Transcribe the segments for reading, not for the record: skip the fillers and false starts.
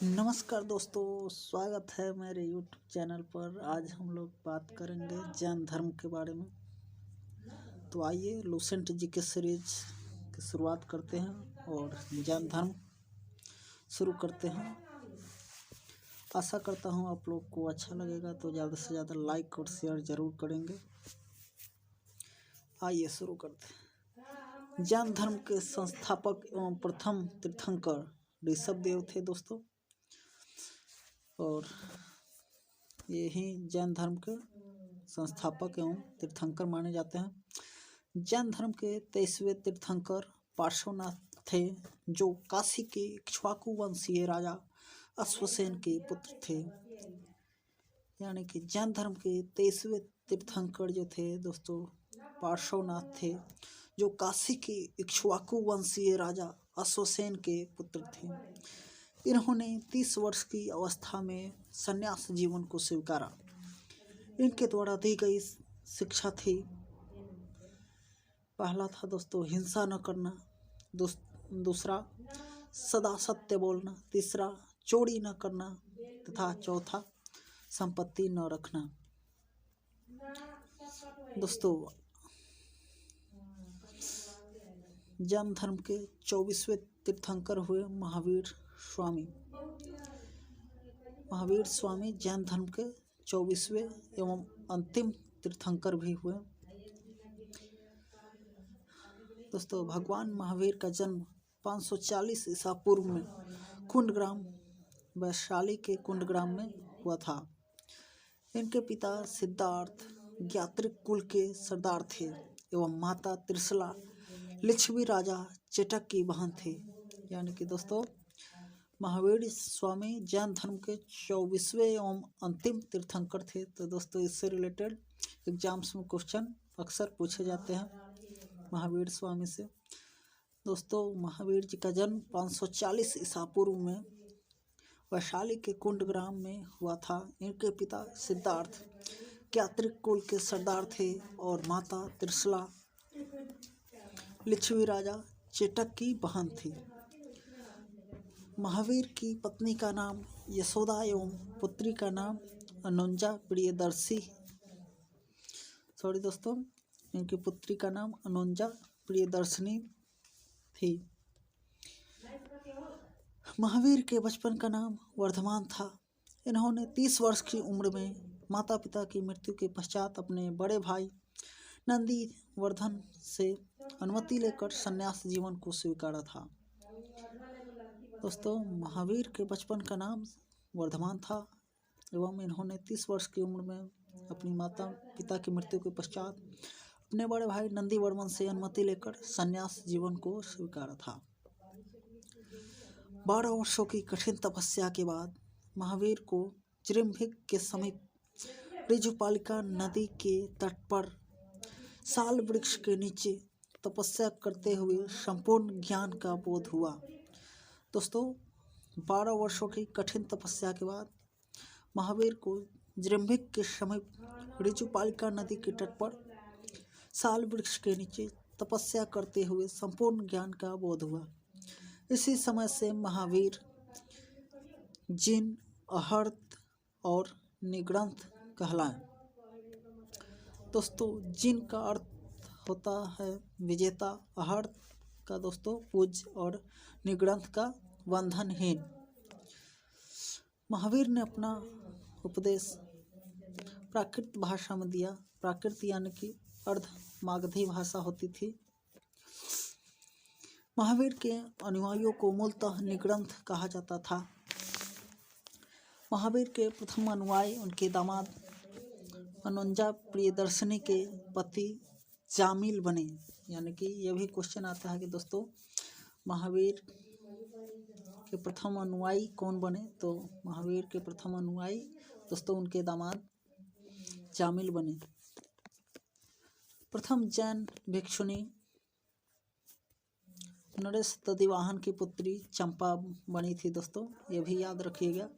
नमस्कार दोस्तों, स्वागत है मेरे YouTube चैनल पर। आज हम लोग बात करेंगे जैन धर्म के बारे में। तो आइए लूसेंट जी के सीरीज की शुरुआत करते हैं और जैन धर्म शुरू करते हैं। आशा करता हूँ आप लोग को अच्छा लगेगा, तो ज़्यादा से ज़्यादा लाइक और शेयर ज़रूर करेंगे। आइए शुरू करते हैं। जैन धर्म के संस्थापक एवं प्रथम तीर्थंकर ऋषभ देव थे दोस्तों, और यही जैन धर्म के संस्थापक एवं तीर्थंकर माने जाते हैं। जैन धर्म के 23वें तीर्थंकर पार्श्वनाथ थे, जो काशी के इक्ष्वाकु वंशीय राजा अश्वसेन के पुत्र थे। यानी कि जैन धर्म के 23वें तीर्थंकर जो थे दोस्तों, पार्श्वनाथ थे, जो काशी के इक्ष्वाकु वंशीय राजा अश्वसेन के पुत्र थे। इन्होंने 30 वर्ष की अवस्था में संन्यास जीवन को स्वीकारा। इनके द्वारा दी गई शिक्षा थी, पहला था दोस्तों हिंसा न करना, दूसरा सदा सत्य बोलना, तीसरा चोरी न करना तथा चौथा संपत्ति न रखना। दोस्तों, जैन धर्म के 24वें तीर्थंकर हुए महावीर स्वामी। महावीर स्वामी जैन धर्म के 24वें एवं अंतिम तीर्थंकर भी हुए। दोस्तों, भगवान महावीर का जन्म 540 ईसा पूर्व में कुंडग्राम, वैशाली के कुंडग्राम में हुआ था। इनके पिता सिद्धार्थ ज्ञात्रिक कुल के सरदार थे एवं माता त्रिशला लिच्छवी राजा चेटक की बहन थे। यानी कि दोस्तों, महावीर स्वामी जैन धर्म के 24वें एवं अंतिम तीर्थंकर थे। तो दोस्तों, इससे रिलेटेड एग्जाम्स में क्वेश्चन अक्सर पूछे जाते हैं महावीर स्वामी से। दोस्तों, महावीर जी का जन्म 540 ईसा पूर्व में वैशाली के कुंडग्राम में हुआ था। इनके पिता सिद्धार्थ ज्ञात्रिक कुल के सरदार थे और माता त्रिशला लिच्छवी राजा चेटक की बहन थी। महावीर की पत्नी का नाम यशोदा एवं पुत्री का नाम अनुंजा प्रियदर्शी। दोस्तों, इनकी पुत्री का नाम अनुंजा प्रियदर्शिनी थी। महावीर के बचपन का नाम वर्धमान था। इन्होंने 30 वर्ष की उम्र में माता पिता की मृत्यु के पश्चात अपने बड़े भाई नंदी वर्धन से अनुमति लेकर संन्यास जीवन को स्वीकारा था। दोस्तों, महावीर के बचपन का नाम वर्धमान था एवं इन्होंने 30 वर्ष की उम्र में अपनी माता पिता की मृत्यु के पश्चात अपने बड़े भाई नंदी वर्मन से अनुमति लेकर संन्यास जीवन को स्वीकारा था। 12 वर्षों की कठिन तपस्या के बाद महावीर को चिरंभिक के समीप ऋजुपालिका नदी के तट पर साल वृक्ष के नीचे तपस्या करते हुए संपूर्ण ज्ञान का बोध हुआ। दोस्तों, 12 वर्षों की कठिन तपस्या के बाद महावीर को जिरंभिक के समीप ऋजुपालिका नदी के तट पर साल वृक्ष के नीचे तपस्या करते हुए संपूर्ण ज्ञान का बोध हुआ। इसी समय से महावीर जिन, अहर्त और निग्रंथ कहलाए। दोस्तों, जिन का अर्थ होता है विजेता, अहर्त का दोस्तों पूज्य और निग्रंथ का बंधनहीन। महावीर ने अपना उपदेश प्राकृत भाषा में दिया। प्राकृत यानी कि अर्ध मागधी भाषा होती थी। महावीर के अनुयायियों को मूलतः निग्रंथ कहा जाता था। महावीर के प्रथम अनुयायी उनके दामाद अनुंजा प्रियदर्शिनी के पति जामिल बने। यानी कि यह भी क्वेश्चन आता है कि दोस्तों, महावीर के प्रथम अनुयायी कौन बने? तो महावीर के प्रथम अनुयायी दोस्तों उनके दामाद जामिल बने। प्रथम जैन भिक्षुणी नरेश दधिवाहन की पुत्री चंपा बनी थी। दोस्तों, ये भी याद रखिएगा।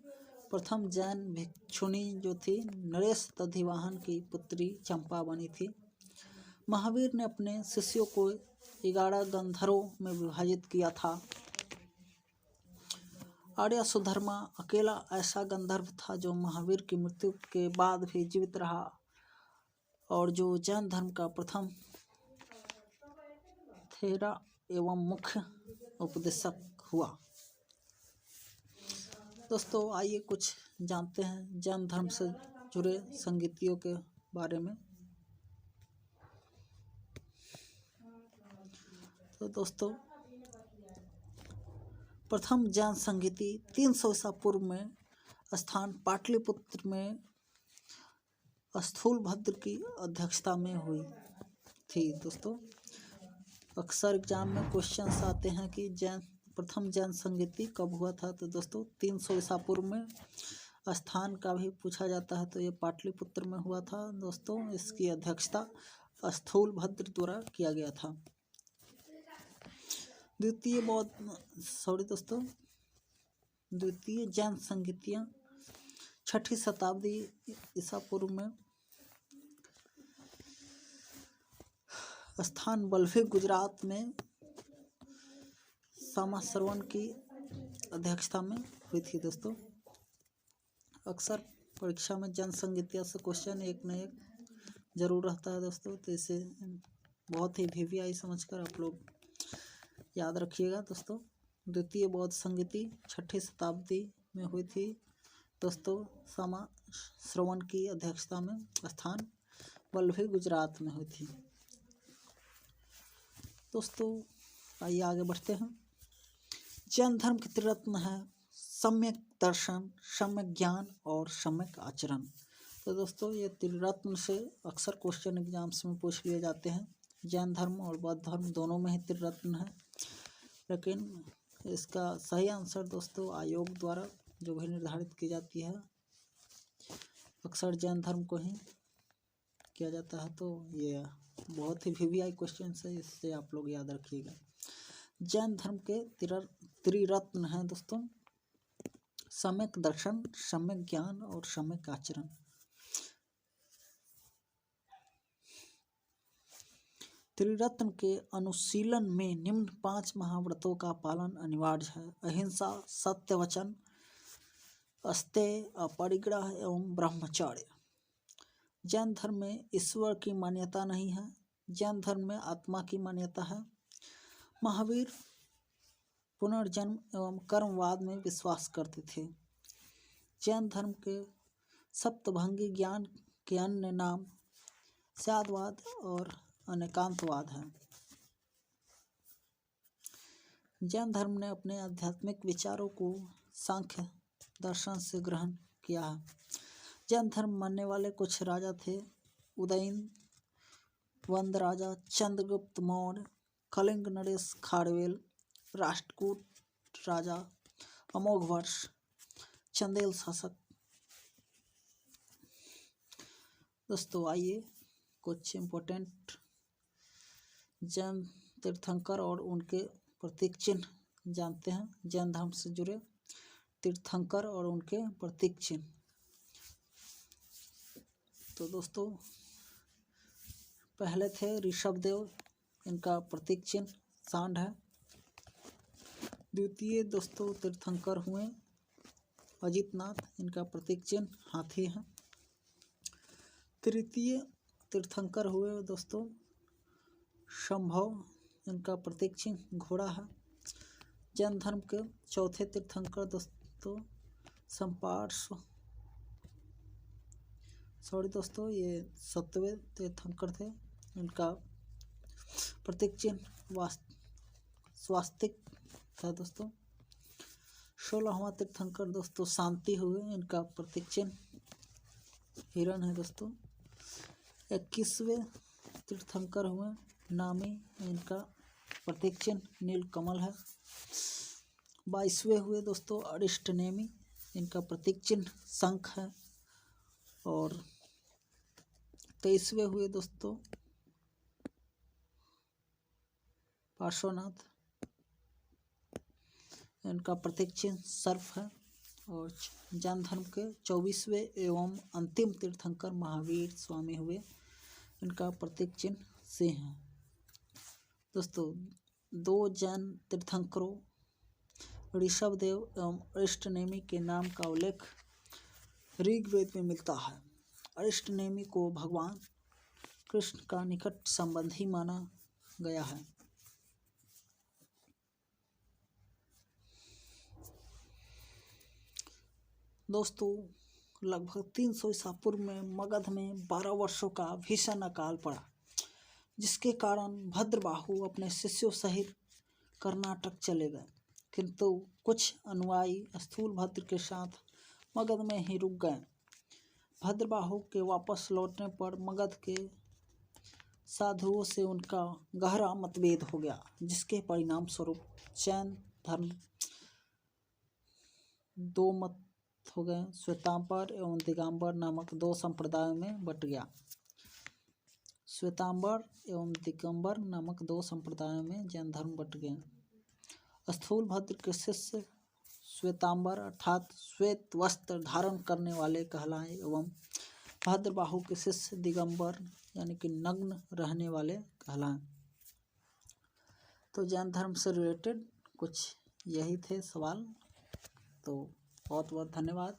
प्रथम जैन भिक्षुणी जो थी नरेश दधिवाहन की पुत्री चंपा बनी थी। महावीर ने अपने शिष्यों को 11 गंधर्वों में विभाजित किया था। आर्य सुधर्मा अकेला ऐसा गंधर्व था जो महावीर की मृत्यु के बाद भी जीवित रहा और जो जैन धर्म का प्रथम थेरा एवं मुख्य उपदेशक हुआ। दोस्तों आइए कुछ जानते हैं जैन धर्म से जुड़े संगीतियों के बारे में। तो दोस्तों प्रथम जैन संगीति 300 ईसा पूर्व में स्थान पाटलिपुत्र में स्थूलभद्र की अध्यक्षता में हुई थी। दोस्तों अक्सर एग्जाम में क्वेश्चंस आते हैं कि प्रथम जैन संगीति कब हुआ था। तो दोस्तों 300 ईसा पूर्व में स्थान का भी पूछा जाता है तो ये पाटलिपुत्र में हुआ था। दोस्तों इसकी अध्यक्षता स्थूलभद्र द्वारा किया गया था। द्वितीय जैन संगीतियाँ 6ठी शताब्दी ईसा पूर्व में स्थान बल्लभी गुजरात में सामा श्रवण की अध्यक्षता में हुई थी। दोस्तों अक्सर परीक्षा में जैन संगीतिया से क्वेश्चन एक न एक जरूर रहता है। दोस्तों तो इसे बहुत ही VVI समझकर आप लोग याद रखिएगा। दोस्तों द्वितीय बौद्ध संगीति 6ठी शताब्दी में हुई थी। दोस्तों सामा श्रवण की अध्यक्षता में स्थान बल्लभी गुजरात में हुई थी। दोस्तों आइए आगे बढ़ते हैं। जैन धर्म के त्रिरत्न है सम्यक दर्शन, सम्यक ज्ञान और सम्यक आचरण। तो दोस्तों ये त्रिरत्न से अक्सर क्वेश्चन एग्जाम्स में पूछ लिए जाते हैं। जैन धर्म और बौद्ध धर्म दोनों में ही त्रिरत्न है, लेकिन इसका सही आंसर दोस्तों आयोग द्वारा जो भी निर्धारित की जाती है अक्सर जैन धर्म को ही किया जाता है। तो ये बहुत ही VVI क्वेश्चन है, इससे आप लोग याद रखिएगा। जैन धर्म के त्रिरत्न हैं दोस्तों सम्यक दर्शन, सम्यक ज्ञान और सम्यक आचरण। त्रिरत्न के अनुशीलन में निम्न 5 महाव्रतों का पालन अनिवार्य है। अहिंसा, सत्य वचन, अस्तेय, अपरिग्रह एवं ब्रह्मचर्य। जैन धर्म में ईश्वर की मान्यता नहीं है। जैन धर्म में आत्मा की मान्यता है। महावीर पुनर्जन्म एवं कर्मवाद में विश्वास करते थे। जैन धर्म के सप्तभंगी ज्ञान के अन्य नाम स्यादवाद और अनेकांतवाद है। जैन धर्म ने अपने आध्यात्मिक विचारों को सांख्य दर्शन से ग्रहण किया है। जैन धर्म मानने वाले कुछ राजा थे। उदयन वंद राजा, चंद्रगुप्त मौर्य, कलिंग नरेश खारवेल, राष्ट्रकूट राजा, अमोघवर्ष, चंदेल शासक। दोस्तों आइए कुछ इम्पोर्टेंट जैन तीर्थंकर और उनके प्रतीक चिन्ह जानते हैं। जैन धर्म से जुड़े तीर्थंकर और उनके प्रतीक चिन्ह। तो दोस्तों पहले थे ऋषभदेव, इनका प्रतीक चिन्ह सांड है। द्वितीय दोस्तों तीर्थंकर हुए अजितनाथ, इनका प्रतीक चिन्ह हाथी है। तृतीय तीर्थंकर हुए दोस्तों शंभव, इनका प्रतीक चिन्ह घोड़ा है। जैन धर्म के चौथे तीर्थंकर दोस्तों ये 7वें तीर्थंकर थे। इनका प्रतीक चिन्ह स्वास्तिक था। दोस्तों 16वां तीर्थंकर दोस्तों शांति हुए, इनका प्रतीक चिन्ह हिरण है। दोस्तों 21वें तीर्थंकर हुए नामी, इनका प्रतीक चिन्ह नीलकमल है। 22वें हुए दोस्तों अरिष्टनेमी, इनका प्रतीक चिन्ह शंख है। और 23वें हुए दोस्तों पार्श्वनाथ, इनका प्रतीक चिन्ह सर्प है। और जैन धर्म के 24वें एवं अंतिम तीर्थंकर महावीर स्वामी हुए, इनका प्रतीक चिन्ह सिंह है। दोस्तों 2 जैन तीर्थंकरों ऋषभदेव एवं अरिष्टनेमि के नाम का उल्लेख ऋग्वेद में मिलता है। अरिष्टनेमि को भगवान कृष्ण का निकट संबंधी माना गया है। दोस्तों, लगभग 300 ईसा पूर्व में मगध में 12 वर्षों का भीषण अकाल पड़ा, जिसके कारण भद्रबाहु अपने शिष्यों सहित कर्नाटक चले गए, किंतु कुछ अनुयायी स्थूलभद्र के साथ मगध में ही रुक गए। भद्रबाहु के वापस लौटने पर मगध के साधुओं से उनका गहरा मतभेद हो गया, जिसके परिणाम स्वरूप जैन धर्म दो मत हो गए, श्वेतांबर एवं दिगंबर नामक दो संप्रदायों में बट गया। श्वेतांबर एवं दिगंबर नामक दो संप्रदायों में जैन धर्म बट गए। स्थूलभद्र के शिष्य श्वेतांबर अर्थात श्वेत वस्त्र धारण करने वाले कहलाए एवं भद्रबाहु के शिष्य दिगंबर यानी कि नग्न रहने वाले कहलाए। तो जैन धर्म से रिलेटेड कुछ यही थे सवाल। तो बहुत बहुत धन्यवाद।